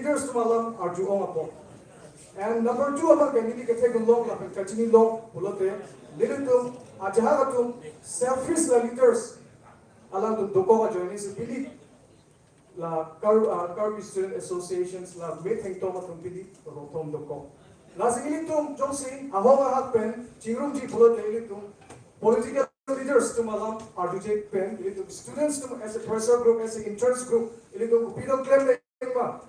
leaders to malam arju ongapo. And number 2 abang kami ni kita long lah kacini long pulote lilitum ajahagatum selfish leaders alam tum doko ka join is pili la Karbi student associations la meeting toma tum pili rotom doko la sigilitum jongsi ahonga hakpen chingrum ji pulote lilitum political leaders to malam RDJ pen lilitum students to as a pressure group as an interest group lilitum pidong claim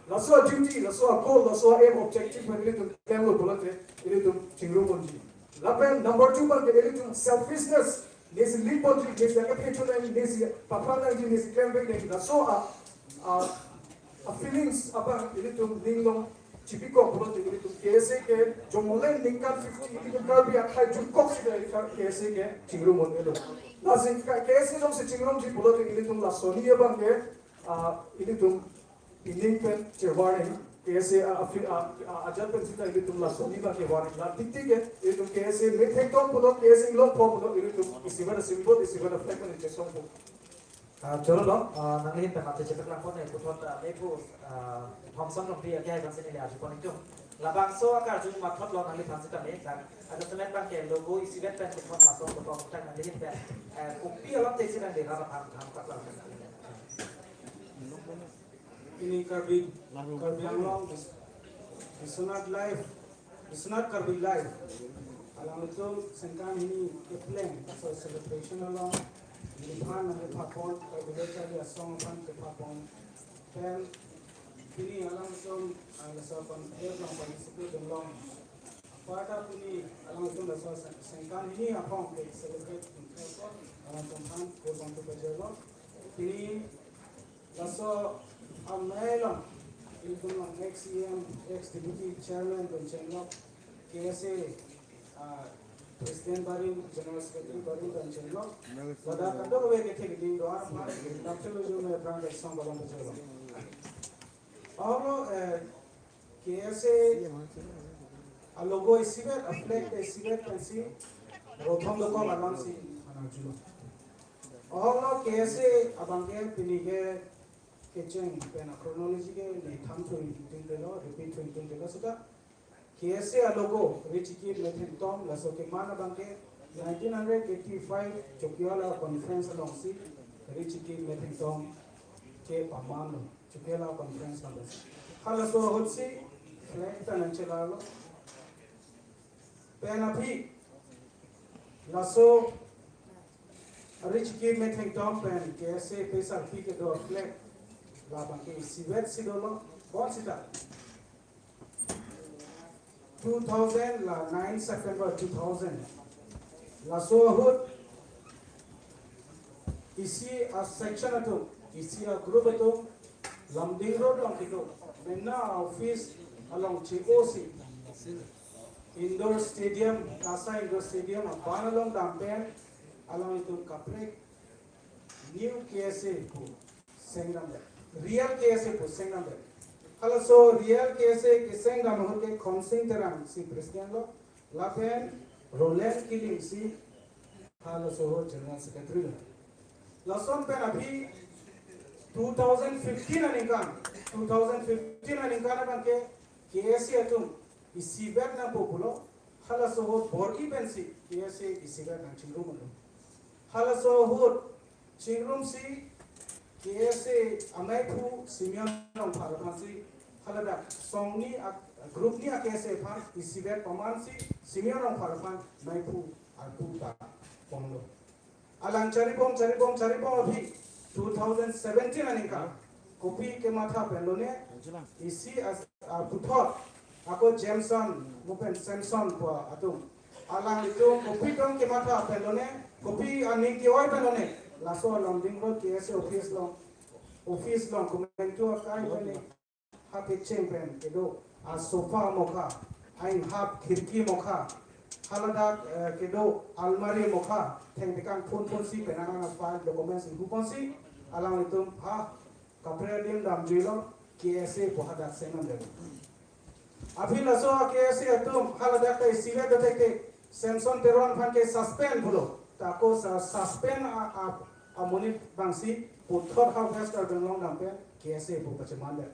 laso duty laso goal laso aim objective when lilitum claim lo pulote lilitum chingrum bonji lapen number 2 bang lilitum selfishness nesi lipon ji nesi kapitulai nesi papana ji nesi claim back nesi laso a feelings apa lilitum linglong Chipiko pulote lilitum KSA ke jomoleng ningkan 50 lilitum Karbi akai jukok sida KSA ke chingrum bon elo lasin KSA jong se chingrum ji pulote lilitum laso ni bang ke lilitum piningpen cerwarning KSA ajal pen sida lilitum laso ni bang ke warning la tiktik ke lilitum KSA methekton pulot KSA long pom pulot lilitum isibana symbol isibana flag man chesong po cholo lo nanglihin pe mate cetak lang po na putot lepo Thompson ng pia kaya kan sini lihat pon itu labang so akar jung matot lo nanglihin pan sita ni kan ada semen pan ke logo isibet pen putot masuk ke pon tan nanglihin pe kopi alam tesi nan de rara pan tak lang ini Karbi long it's not live it's not Karbi live alam itu sengkan ini plan so celebration along Lipan ang ipapon, kabiletan niya song pan ipapon. Then, ini alam song lasapan air lang panisipin ng long. Pada puni alam itong lasa sengkan ini apong ke celebrate ng keso alam itong pan kurang to pajero. Ini laso amay lang itong lang ex-EM, ex-deputy chairman ng Chenlok KSA President Barin, General Secretary Barin dan Chenlok. Pada kadang we ke thik ding doar ma doctor lo jo me brand exam balam bajelo. Ahlo KSA a logo isibet a flag isibet pensi rothom lo ko balam si anajulo. Ahlo KSA abangge pinige kecheng pena chronology ke ni tham thoi tin delo repeat thoi tin delo suda KSA logo Richiki Metin Tom laso ke mana bangke 1985 Chokyala conference along si Richiki Metin Tom ke pamano Chokyala conference along hala so hotsi flag tanan chelalo penapi laso Richiki Metin Tom pen KSA pesa pi ke do flag la bangke sivet sidolo bon sita 2000 la 9 September 2000 la sohut isi a section ato isi a group ato lamding road lang kito menna office along COC indoor stadium Kasa indoor stadium apan along dampen along itu kaprek new KSA po sengnam real KSA po sengnam Kalau so real KSA kiseng dan mahur ke konsing terang si presiden lo, lapen Roland killing si kalau so general secretary lo. Lason pen abhi 2015 aningkan apa ke KSA atum isibet na populo, kalau so borgi pen si KSA isibet na chingrum lo. Kalau so chingrum si KSA amai pu simian orang parasi halada song ni group ni KSA pan isibet paman si simian orang parapan mai pu arpu ta pomlo alang cari bom abhi 2017 anika kopi ke matha pelone isi puthot ako Jameson mupen Samson po atum alang itu kopi dong ke matha pelone kopi aning ke oi pelone laso lambing road KSA office long komento kai bane happy champion kedo a sofa mokha ain hap khirki mokha halada kedo almari mokha thengkan phone si penanga file documents hupon si alang itum kapre dam jilo KSA pohada senan de abhi laso KSA atum halada kai sive de Samson Teron fan ke suspend bolo tako suspend a monit bangsi puthot how fast are long dampe KSA po pachaman